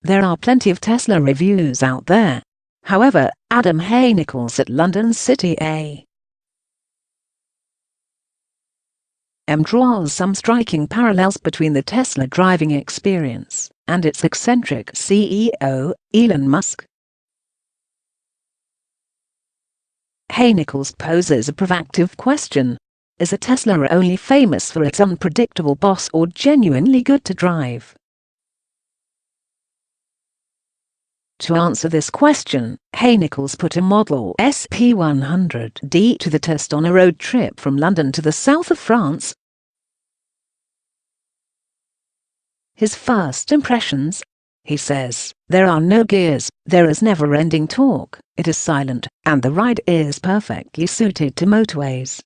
There are plenty of Tesla reviews out there. However, Adam Hay-Nicholls at London's City A. M draws some striking parallels between the Tesla driving experience and its eccentric CEO, Elon Musk. Hay-Nicholls poses a provocative question. Is a Tesla only famous for its unpredictable boss or genuinely good to drive? To answer this question, Hay-Nicholls put a Model S P100D to the test on a road trip from London to the south of France. His first impressions? He says, there are no gears, there is never-ending torque, it is silent, and the ride is perfectly suited to motorways.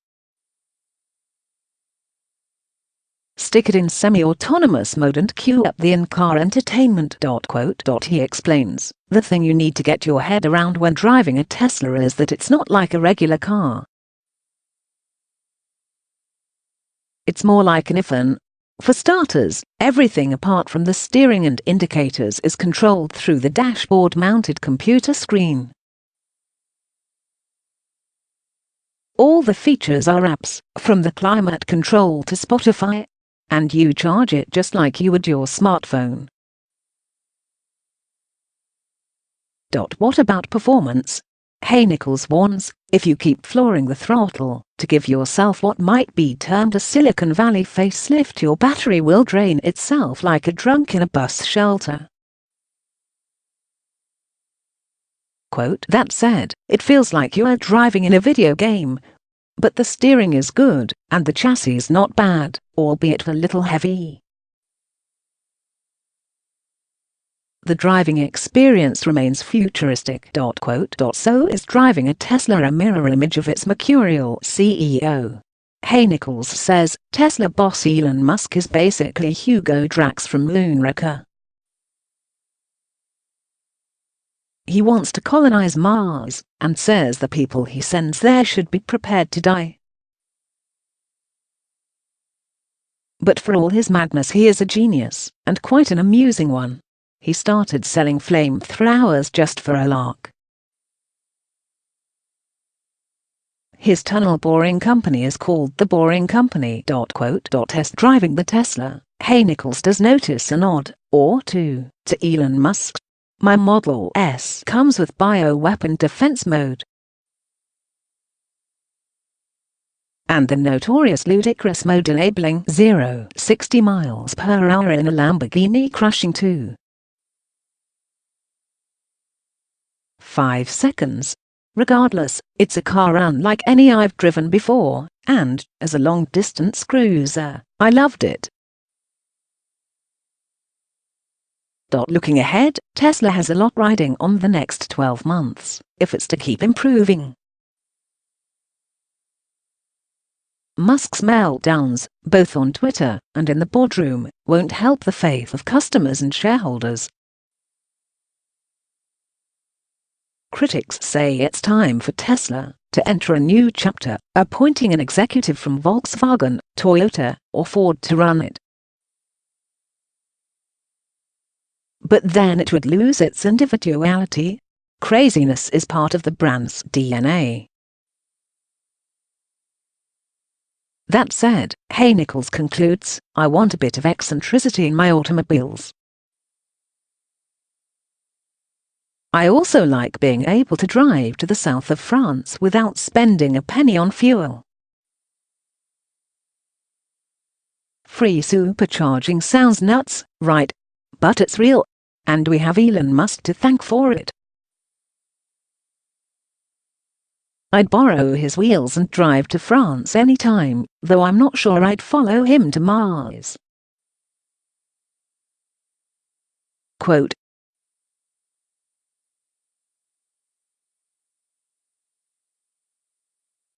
Stick it in semi-autonomous mode and cue up the in-car entertainment. He explains, the thing you need to get your head around when driving a Tesla is that it's not like a regular car. It's more like an iPhone. For starters, everything apart from the steering and indicators is controlled through the dashboard-mounted computer screen. All the features are apps, from the climate control to Spotify, and you charge it just like you would your smartphone. What about performance? Hay-Nicholls warns, if you keep flooring the throttle to give yourself what might be termed a Silicon Valley facelift, your battery will drain itself like a drunk in a bus shelter. Quote, that said, it feels like you are driving in a video game. But the steering is good, and the chassis is not bad, albeit a little heavy. The driving experience remains futuristic. So is driving a Tesla a mirror image of its mercurial CEO? Hay-Nicholls says, Tesla boss Elon Musk is basically Hugo Drax from Moonraker. He wants to colonize Mars, and says the people he sends there should be prepared to die. But for all his madness, he is a genius, and quite an amusing one. He started selling flamethrowers just for a lark. His tunnel boring company is called The Boring Company. Test driving the Tesla, Hay-Nicholls does notice a nod, or two, to Elon Musk. My Model S comes with bioweapon defense mode and the notorious ludicrous mode enabling 0-60 miles per hour in a Lamborghini crushing 2.5 seconds. Regardless, it's a car unlike any I've driven before, and, as a long-distance cruiser, I loved it. Looking ahead, Tesla has a lot riding on the next 12 months, if it's to keep improving. Musk's meltdowns, both on Twitter and in the boardroom, won't help the faith of customers and shareholders. Critics say it's time for Tesla to enter a new chapter, appointing an executive from Volkswagen, Toyota, or Ford to run it. But then it would lose its individuality. Craziness is part of the brand's DNA. That said, Hay-Nicholls concludes, I want a bit of eccentricity in my automobiles. I also like being able to drive to the south of France without spending a penny on fuel. Free supercharging sounds nuts, right? But it's real, and we have Elon Musk to thank for it. I'd borrow his wheels and drive to France anytime, though I'm not sure I'd follow him to Mars. Quote,